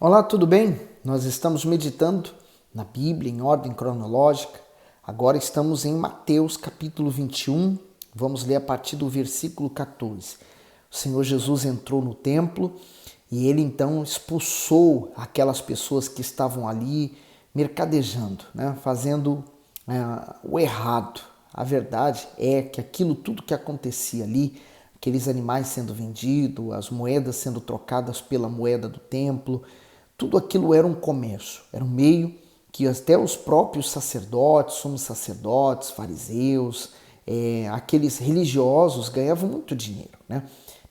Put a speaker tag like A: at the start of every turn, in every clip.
A: Olá, tudo bem? Nós estamos meditando na Bíblia em ordem cronológica. Agora estamos em Mateus capítulo 21. Vamos ler a partir do versículo 14. O Senhor Jesus entrou no templo e ele então expulsou aquelas pessoas que estavam ali mercadejando, fazendo o errado. A verdade é que aquilo tudo que acontecia ali, aqueles animais sendo vendidos, as moedas sendo trocadas pela moeda do templo, tudo aquilo era um comércio, era um meio que até os próprios sacerdotes, sumos sacerdotes, fariseus, aqueles religiosos ganhavam muito dinheiro,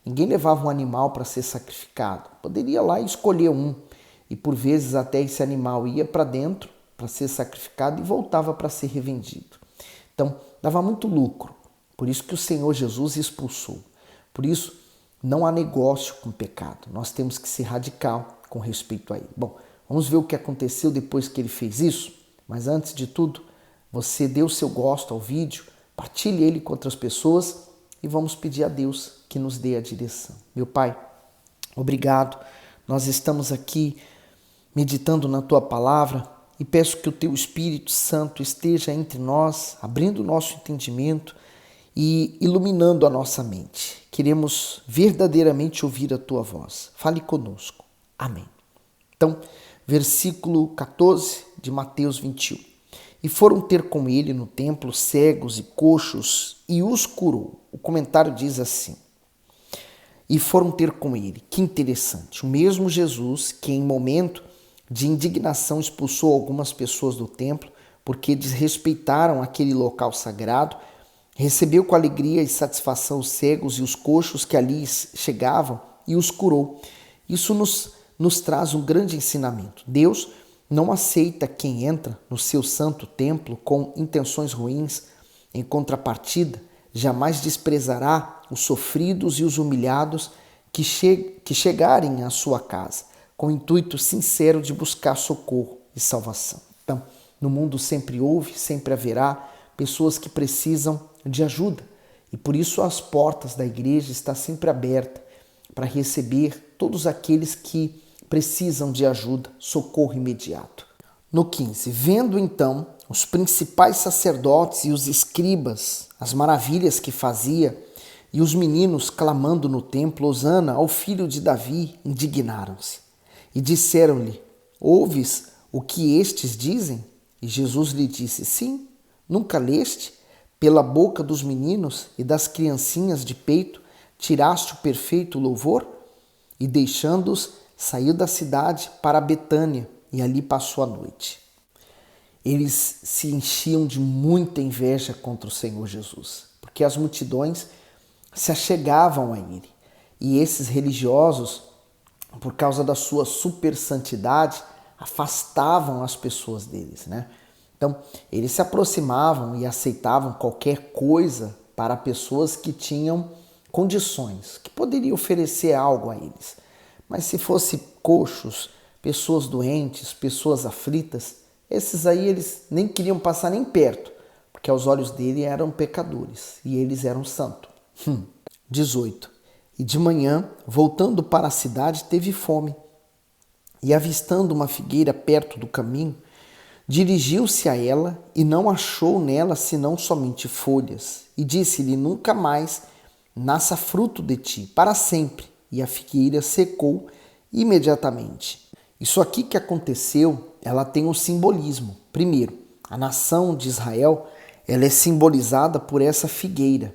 A: Ninguém levava um animal para ser sacrificado, poderia lá escolher um e por vezes até esse animal ia para dentro para ser sacrificado e voltava para ser revendido. Então dava muito lucro, por isso que o Senhor Jesus expulsou. Por isso não há negócio com o pecado, nós temos que ser radical com respeito a ele. Bom, vamos ver o que aconteceu depois que ele fez isso? Mas antes de tudo, você dê o seu gosto ao vídeo, partilhe ele com outras pessoas e vamos pedir a Deus que nos dê a direção. Meu Pai, obrigado. Nós estamos aqui meditando na Tua Palavra e peço que o Teu Espírito Santo esteja entre nós, abrindo o nosso entendimento e iluminando a nossa mente. Queremos verdadeiramente ouvir a Tua voz. Fale conosco. Amém. Então, versículo 14 de Mateus 21. E foram ter com ele no templo cegos e coxos e os curou. O comentário diz assim. E foram ter com ele. Que interessante. O mesmo Jesus que em momento de indignação expulsou algumas pessoas do templo porque desrespeitaram aquele local sagrado, recebeu com alegria e satisfação os cegos e os coxos que ali chegavam e os curou. Isso nos traz um grande ensinamento. Deus não aceita quem entra no seu santo templo com intenções ruins. Em contrapartida, jamais desprezará os sofridos e os humilhados que chegarem à sua casa, com o intuito sincero de buscar socorro e salvação. Então, no mundo sempre houve, sempre haverá pessoas que precisam de ajuda. E por isso as portas da igreja estão sempre abertas para receber todos aqueles que precisam de ajuda, socorro imediato. No 15, vendo então os principais sacerdotes e os escribas, as maravilhas que fazia, e os meninos clamando no templo, Hosana ao filho de Davi, indignaram-se. E disseram-lhe, ouves o que estes dizem? E Jesus lhe disse, sim, nunca leste? Pela boca dos meninos e das criancinhas de peito, tiraste o perfeito louvor? E deixando-os, saiu da cidade para Betânia e ali passou a noite. Eles se enchiam de muita inveja contra o Senhor Jesus, porque as multidões se achegavam a ele. E esses religiosos, por causa da sua super santidade, afastavam as pessoas deles, Então, eles se aproximavam e aceitavam qualquer coisa para pessoas que tinham condições, que poderiam oferecer algo a eles. Mas se fosse coxos, pessoas doentes, pessoas aflitas, esses aí eles nem queriam passar nem perto, porque aos olhos dele eram pecadores e eles eram santos. 18. E de manhã, voltando para a cidade, teve fome. E avistando uma figueira perto do caminho, dirigiu-se a ela e não achou nela senão somente folhas. E disse-lhe, nunca mais nasça fruto de ti, para sempre. E a figueira secou imediatamente. Isso aqui que aconteceu, ela tem um simbolismo. Primeiro, a nação de Israel, ela é simbolizada por essa figueira,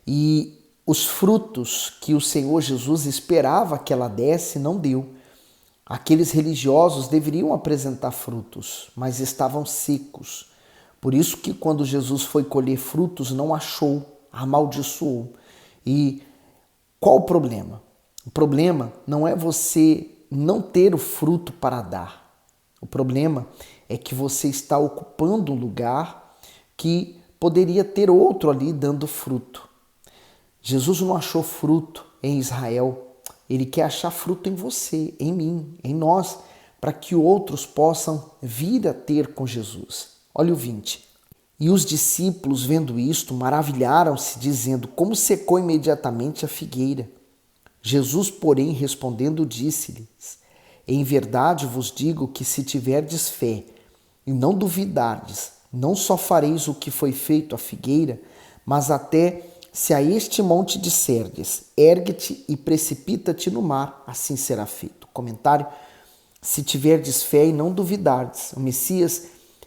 A: E os frutos que o Senhor Jesus esperava que ela desse, não deu. Aqueles religiosos deveriam apresentar frutos, mas estavam secos. Por isso que quando Jesus foi colher frutos, não achou, amaldiçoou. E qual o problema? O problema não é você não ter o fruto para dar. O problema é que você está ocupando um lugar que poderia ter outro ali dando fruto. Jesus não achou fruto em Israel. Ele quer achar fruto em você, em mim, em nós, para que outros possam vir a ter com Jesus. Olha o 20. E os discípulos, vendo isto, maravilharam-se, dizendo, como secou imediatamente a figueira. Jesus, porém, respondendo, disse-lhes, Em verdade vos digo que se tiverdes fé e não duvidardes, não só fareis o que foi feito à figueira, mas até se a este monte disserdes, ergue-te e precipita-te no mar, assim será feito. Comentário: se tiverdes fé e não duvidardes. O Messias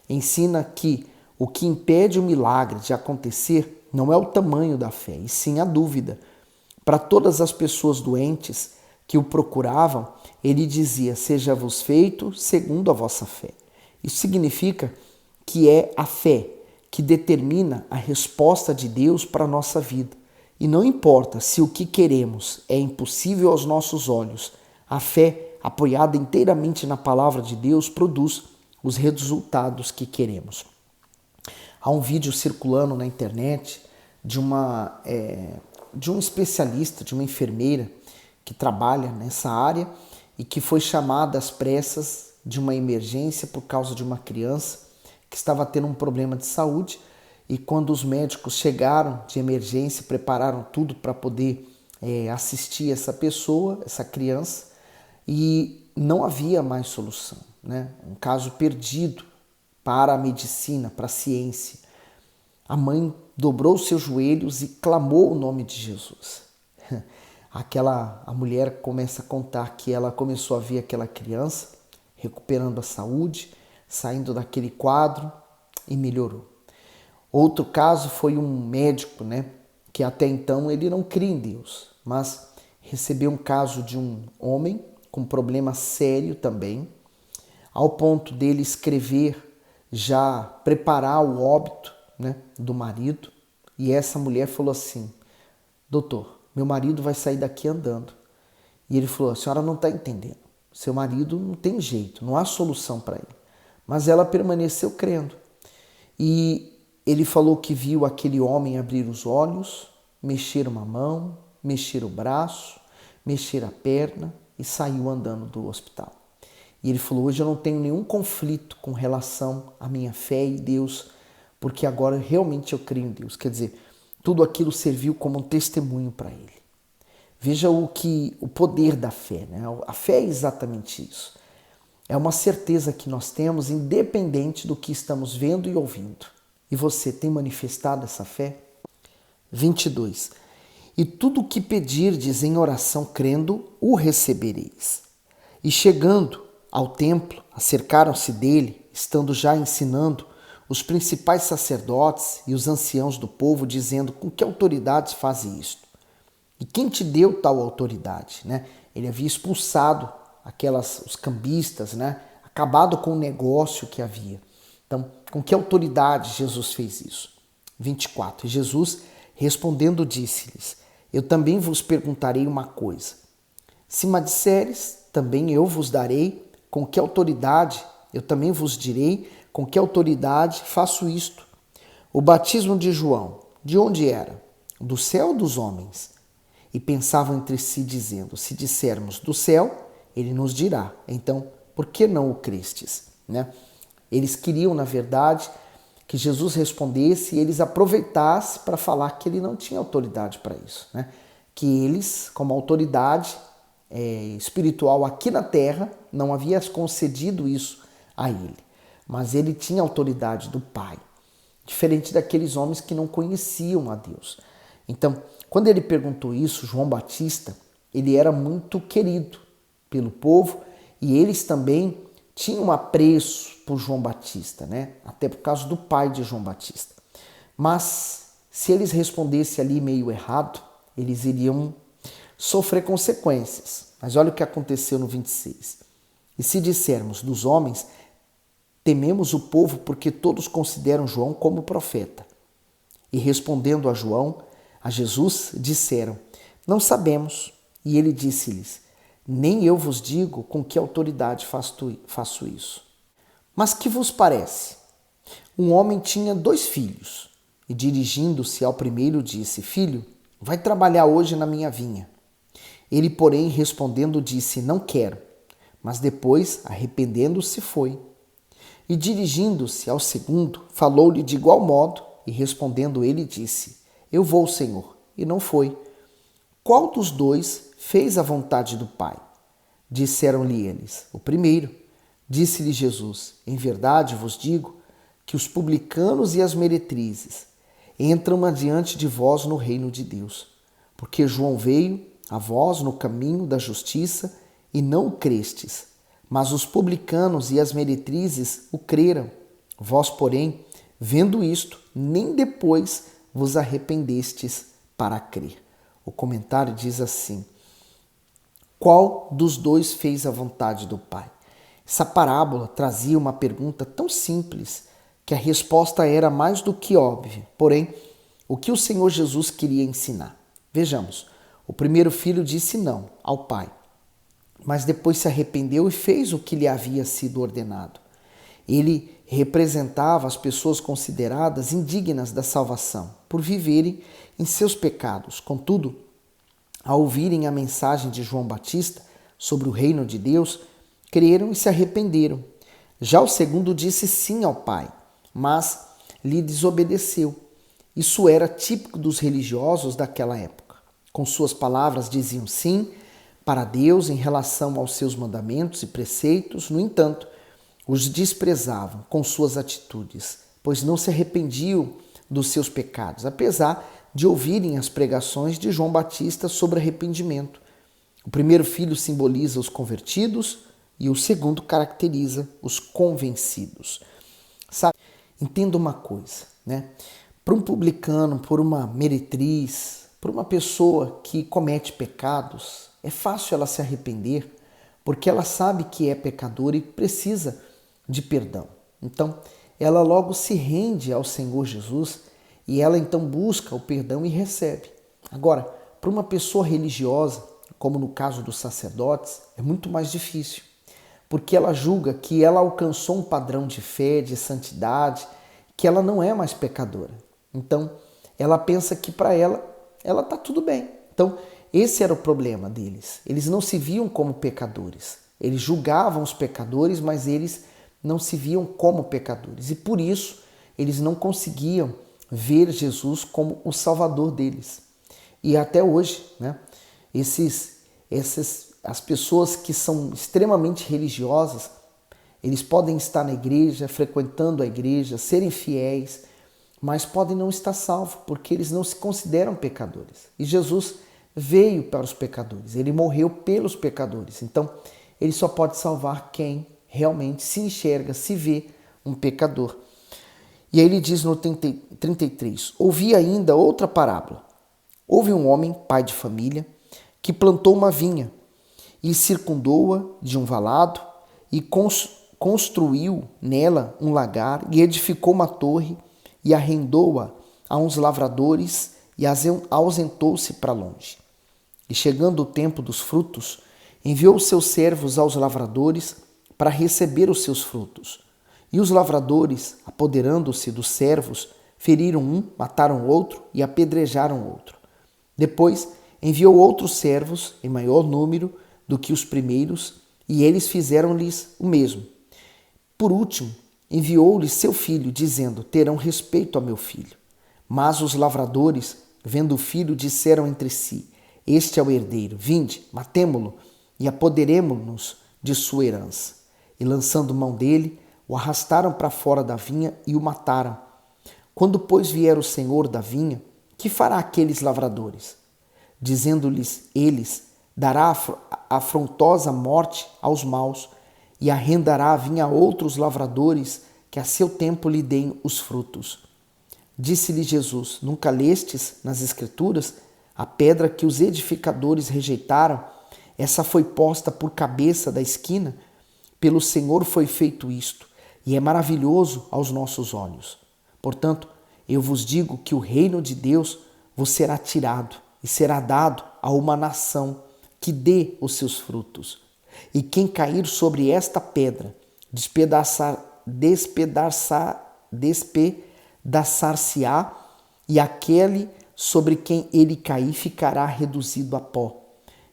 A: ensina que o que impede o milagre de acontecer não é o tamanho da fé, e sim a dúvida. Para todas as pessoas doentes que o procuravam, ele dizia: seja-vos feito segundo a vossa fé. Isso significa que é a fé que determina a resposta de Deus para a nossa vida. E não importa se o que queremos é impossível aos nossos olhos, a fé, apoiada inteiramente na palavra de Deus, produz os resultados que queremos. Há um vídeo circulando na internet de um especialista, de uma enfermeira que trabalha nessa área e que foi chamada às pressas de uma emergência por causa de uma criança que estava tendo um problema de saúde, e quando os médicos chegaram de emergência, prepararam tudo para poder assistir essa pessoa, essa criança, e não havia mais solução, né? Um caso perdido para a medicina, para a ciência. A mãe dobrou os seus joelhos e clamou o nome de Jesus. A mulher começa a contar que ela começou a ver aquela criança recuperando a saúde, saindo daquele quadro, e melhorou. Outro caso foi um médico, né, que até então ele não cria em Deus, mas recebeu um caso de um homem com problema sério também, ao ponto dele escrever, já preparar o óbito, né, do marido. E essa mulher falou assim: doutor, meu marido vai sair daqui andando. E ele falou: a senhora não está entendendo, seu marido não tem jeito, não há solução para ele. Mas ela permaneceu crendo. E ele falou que viu aquele homem abrir os olhos, mexer uma mão, mexer o braço, mexer a perna e saiu andando do hospital. E ele falou: hoje eu não tenho nenhum conflito com relação à minha fé em Deus, porque agora realmente eu creio em Deus. Quer dizer, tudo aquilo serviu como um testemunho para ele. Veja o poder da fé, né? A fé é exatamente isso. É uma certeza que nós temos independente do que estamos vendo e ouvindo. E você tem manifestado essa fé? 22. E tudo o que pedirdes em oração crendo, o recebereis. E chegando ao templo, acercaram-se dele, estando já ensinando, os principais sacerdotes e os anciãos do povo, dizendo: com que autoridade faz isto? E quem te deu tal autoridade? Né? Ele havia expulsado os cambistas, né? Acabado com o negócio que havia. Então, com que autoridade Jesus fez isso? 24. E Jesus, respondendo, disse-lhes: eu também vos perguntarei uma coisa. Se me disseres, também eu vos darei com que autoridade, eu também vos direi com que autoridade faço isto. O batismo de João, de onde era? Do céu ou dos homens? E pensavam entre si, dizendo: se dissermos do céu, ele nos dirá, então, por que não o crestes? Né? Eles queriam, na verdade, que Jesus respondesse e eles aproveitassem para falar que ele não tinha autoridade para isso. Né? Que eles, como autoridade espiritual aqui na terra, não havia concedido isso a ele. Mas ele tinha autoridade do Pai, diferente daqueles homens que não conheciam a Deus. Então, quando ele perguntou isso, João Batista, ele era muito querido pelo povo e eles também tinham apreço por João Batista, né? Até por causa do pai de João Batista. Mas se eles respondessem ali meio errado, eles iriam sofrer consequências. Mas olha o que aconteceu no 26. E se dissermos dos homens, tememos o povo porque todos consideram João como profeta. E respondendo a Jesus, disseram: não sabemos. E ele disse-lhes: nem eu vos digo com que autoridade faço isso. Mas que vos parece? Um homem tinha 2 filhos, e dirigindo-se ao primeiro disse: filho, vai trabalhar hoje na minha vinha. Ele, porém, respondendo, disse: não quero. Mas depois, arrependendo-se, foi. E dirigindo-se ao segundo, falou-lhe de igual modo, e respondendo ele, disse: eu vou, Senhor. E não foi. Qual dos 2 fez a vontade do Pai? Disseram-lhe eles: o primeiro. Disse-lhe Jesus: em verdade vos digo que os publicanos e as meretrizes entram adiante de vós no reino de Deus. Porque João veio a vós no caminho da justiça e não o crestes, mas os publicanos e as meretrizes o creram. Vós, porém, vendo isto, nem depois vos arrependestes para crer. O comentário diz assim: qual dos dois fez a vontade do Pai? Essa parábola trazia uma pergunta tão simples que a resposta era mais do que óbvia. Porém, o que o Senhor Jesus queria ensinar? Vejamos, o primeiro filho disse não ao pai, mas depois se arrependeu e fez o que lhe havia sido ordenado. Ele representava as pessoas consideradas indignas da salvação por viverem em seus pecados. Contudo, ao ouvirem a mensagem de João Batista sobre o reino de Deus, creram e se arrependeram. Já o segundo disse sim ao pai, mas lhe desobedeceu. Isso era típico dos religiosos daquela época. Com suas palavras diziam sim para Deus em relação aos seus mandamentos e preceitos, no entanto, os desprezavam com suas atitudes, pois não se arrependiam dos seus pecados, apesar de ouvirem as pregações de João Batista sobre arrependimento. O primeiro filho simboliza os convertidos e o segundo caracteriza os convencidos. Sabe, entenda uma coisa, né? Para um publicano, por uma meretriz, por uma pessoa que comete pecados, é fácil ela se arrepender, porque ela sabe que é pecadora e precisa de perdão. Então, ela logo se rende ao Senhor Jesus e ela então busca o perdão e recebe. Agora, para uma pessoa religiosa, como no caso dos sacerdotes, é muito mais difícil, porque ela julga que ela alcançou um padrão de fé, de santidade, que ela não é mais pecadora. Então, ela pensa que para ela está tudo bem. Então, esse era o problema deles. Eles não se viam como pecadores. Eles julgavam os pecadores, mas eles não se viam como pecadores. E por isso, eles não conseguiam ver Jesus como o Salvador deles. E até hoje, né, as pessoas que são extremamente religiosas, eles podem estar na igreja, frequentando a igreja, serem fiéis, mas podem não estar salvos, porque eles não se consideram pecadores. E Jesus veio para os pecadores, ele morreu pelos pecadores. Então, ele só pode salvar quem realmente se enxerga, se vê um pecador. E aí ele diz no 33, ouvi ainda outra parábola. Houve um homem, pai de família, que plantou uma vinha e circundou-a de um valado e construiu nela um lagar e edificou uma torre e arrendou-a a uns lavradores e ausentou-se para longe. E chegando o tempo dos frutos, enviou os seus servos aos lavradores para receber os seus frutos. E os lavradores, apoderando-se dos servos, feriram um, mataram outro e apedrejaram outro. Depois enviou outros servos, em maior número do que os primeiros, e eles fizeram-lhes o mesmo. Por último, enviou-lhes seu filho, dizendo, terão respeito a meu filho. Mas os lavradores, vendo o filho, disseram entre si, este é o herdeiro, vinde, matemo-lo e apoderemo-nos de sua herança. E lançando mão dele, o arrastaram para fora da vinha e o mataram. Quando, pois, vier o senhor da vinha, que fará aqueles lavradores? Dizendo-lhes eles, dará afrontosa morte aos maus e arrendará a vinha a outros lavradores que a seu tempo lhe deem os frutos. Disse-lhe Jesus, nunca lestes nas Escrituras a pedra que os edificadores rejeitaram? Essa foi posta por cabeça da esquina? Pelo Senhor foi feito isto, e é maravilhoso aos nossos olhos. Portanto, eu vos digo que o reino de Deus vos será tirado e será dado a uma nação que dê os seus frutos. E quem cair sobre esta pedra, despedaçar-se-á, e aquele sobre quem ele cair ficará reduzido a pó.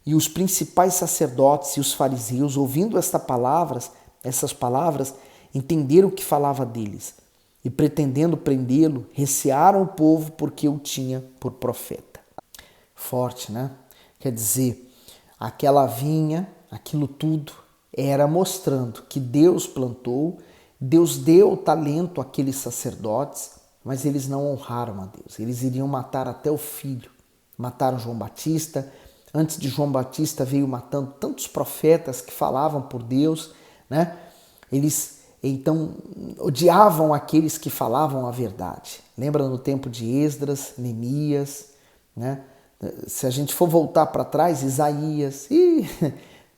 A: E os principais sacerdotes e os fariseus, ouvindo essas palavras, entenderam o que falava deles, e pretendendo prendê-lo, recearam o povo porque o tinha por profeta. Forte, né? Quer dizer, aquela vinha Aquilo tudo era mostrando que Deus plantou, Deus deu talento àqueles sacerdotes, mas eles não honraram a Deus. Eles iriam matar até o filho. Mataram João Batista. Antes de João Batista veio matando tantos profetas que falavam por Deus, né? Eles então odiavam aqueles que falavam a verdade. Lembra no tempo de Esdras, Neemias, né? Se a gente for voltar para trás, Isaías,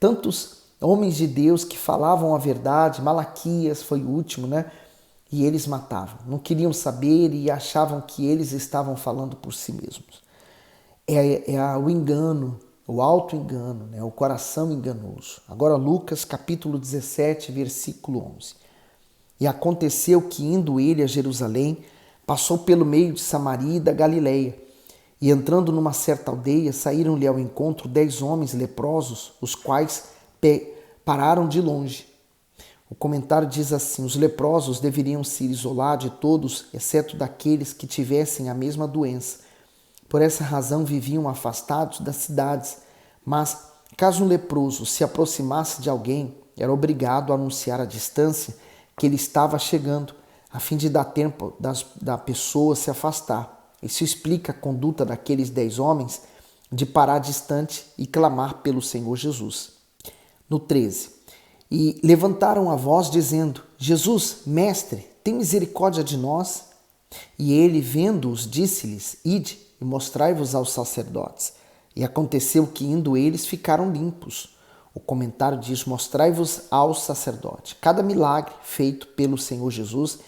A: tantos homens de Deus que falavam a verdade, Malaquias foi o último, né? E eles matavam, não queriam saber e achavam que eles estavam falando por si mesmos. O engano, o auto-engano, né? O coração enganoso. Agora Lucas capítulo 17, versículo 11. E aconteceu que, indo ele a Jerusalém, passou pelo meio de Samaria e da Galileia. E entrando numa certa aldeia, saíram-lhe ao encontro 10 homens leprosos, os quais pararam de longe. O comentário diz assim: os leprosos deveriam se isolar de todos, exceto daqueles que tivessem a mesma doença. Por essa razão viviam afastados das cidades, mas caso um leproso se aproximasse de alguém, era obrigado a anunciar à distância que ele estava chegando, a fim de dar tempo da pessoa se afastar. Isso explica a conduta daqueles 10 homens de parar distante e clamar pelo Senhor Jesus. No 13. E levantaram a voz dizendo: Jesus, mestre, tem misericórdia de nós. E ele, vendo-os, disse-lhes: ide e mostrai-vos aos sacerdotes. E aconteceu que, indo eles, ficaram limpos. O comentário diz: mostrai-vos ao sacerdote. Cada milagre feito pelo Senhor Jesus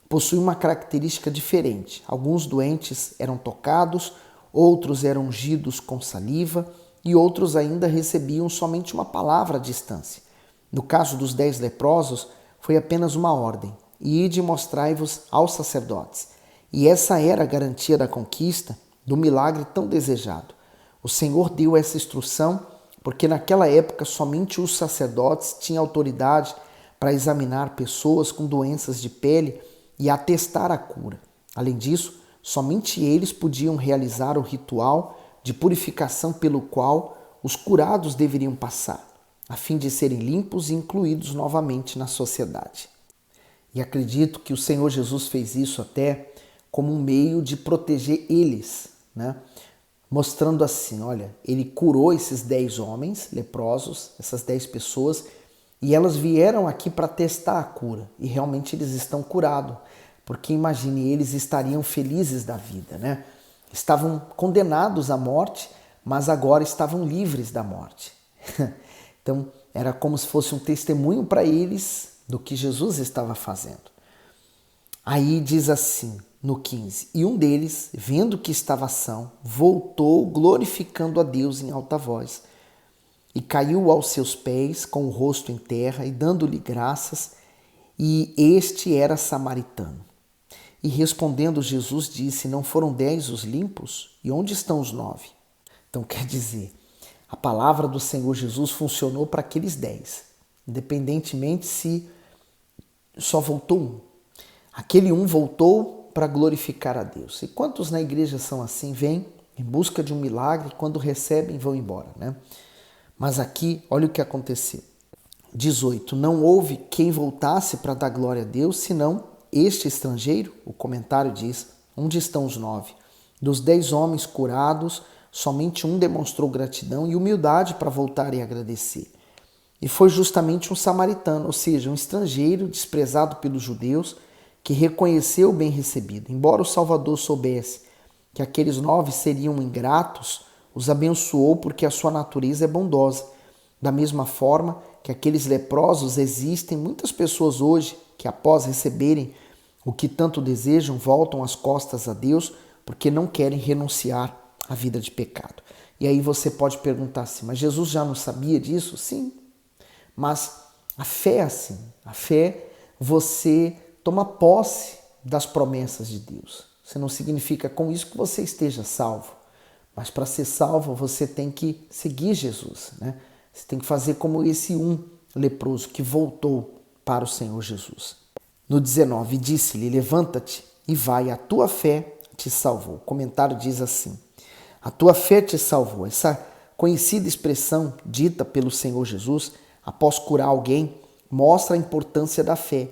A: possui uma característica diferente. Alguns doentes eram tocados, outros eram ungidos com saliva e outros ainda recebiam somente uma palavra à distância. No caso dos 10 leprosos, foi apenas uma ordem: ide e mostrai-vos aos sacerdotes. E essa era a garantia da conquista do milagre tão desejado. O Senhor deu essa instrução porque naquela época somente os sacerdotes tinham autoridade para examinar pessoas com doenças de pele e atestar a cura. Além disso, somente eles podiam realizar o ritual de purificação pelo qual os curados deveriam passar, a fim de serem limpos e incluídos novamente na sociedade. E acredito que o Senhor Jesus fez isso até como um meio de proteger eles, né? Mostrando assim, olha, ele curou esses 10 homens leprosos, essas 10 pessoas, e elas vieram aqui para testar a cura, e realmente eles estão curados, porque imagine, eles estariam felizes da vida, né? Estavam condenados à morte, mas agora estavam livres da morte. Então, era como se fosse um testemunho para eles do que Jesus estava fazendo. Aí diz assim, no 15, e um deles, vendo que estava são, voltou glorificando a Deus em alta voz, e caiu aos seus pés com o rosto em terra e dando-lhe graças, e este era samaritano. E respondendo Jesus disse: não foram 10 os limpos? E onde estão os 9? Então quer dizer, a palavra do Senhor Jesus funcionou para aqueles 10, independentemente se só voltou um. Aquele um voltou para glorificar a Deus. E quantos na igreja são assim? Vêm em busca de um milagre, quando recebem vão embora, né? Mas aqui, olha o que aconteceu. 18. Não houve quem voltasse para dar glória a Deus, senão este estrangeiro. O comentário diz: onde estão os 9? Dos 10 homens curados, somente um demonstrou gratidão e humildade para voltar e agradecer. E foi justamente um samaritano, ou seja, um estrangeiro desprezado pelos judeus, que reconheceu o bem recebido. Embora o Salvador soubesse que aqueles 9 seriam ingratos, os abençoou porque a sua natureza é bondosa. Da mesma forma que aqueles leprosos, existem muitas pessoas hoje que, após receberem o que tanto desejam, voltam as costas a Deus porque não querem renunciar à vida de pecado. E aí você pode perguntar assim: mas Jesus já não sabia disso? Sim, mas a fé é assim. A fé, você toma posse das promessas de Deus. Isso não significa com isso que você esteja salvo, mas para ser salvo você tem que seguir Jesus, né? Você tem que fazer como esse um leproso que voltou para o Senhor Jesus. No 19, disse-lhe: levanta-te e vai, a tua fé te salvou. O comentário diz assim: a tua fé te salvou. Essa conhecida expressão dita pelo Senhor Jesus após curar alguém mostra a importância da fé.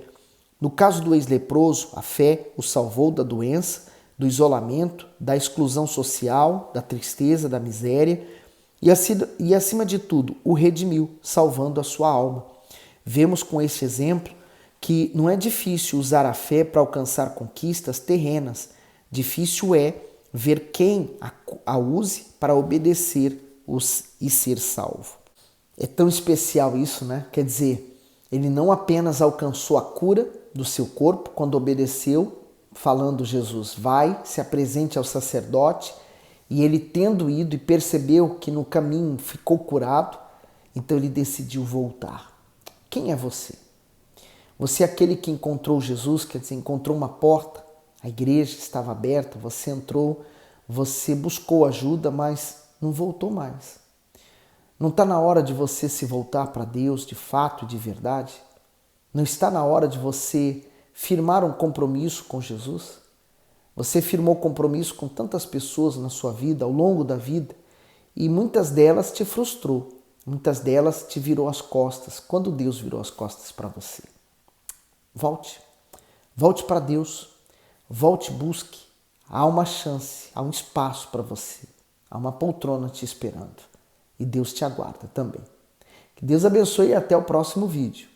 A: No caso do ex-leproso, a fé o salvou da doença, do isolamento, da exclusão social, da tristeza, da miséria e acima de tudo, o redimiu, salvando a sua alma. Vemos com este exemplo que não é difícil usar a fé para alcançar conquistas terrenas. Difícil é ver quem a use para obedecer e ser salvo. É tão especial isso, né? Quer dizer, ele não apenas alcançou a cura do seu corpo quando obedeceu, falando Jesus, vai, se apresente ao sacerdote, e ele tendo ido e percebeu que no caminho ficou curado, então ele decidiu voltar. Quem é você? Você é aquele que encontrou Jesus, quer dizer, encontrou uma porta, a igreja estava aberta, você entrou, você buscou ajuda, mas não voltou mais. Não está na hora de você se voltar para Deus de fato e de verdade? Não está na hora de você firmar um compromisso com Jesus? Você firmou compromisso com tantas pessoas na sua vida, ao longo da vida, e muitas delas te frustrou, muitas delas te virou as costas. Quando Deus virou as costas para você? Volte. Volte para Deus. Volte, busque. Há uma chance, há um espaço para você. Há uma poltrona te esperando. E Deus te aguarda também. Que Deus abençoe e até o próximo vídeo.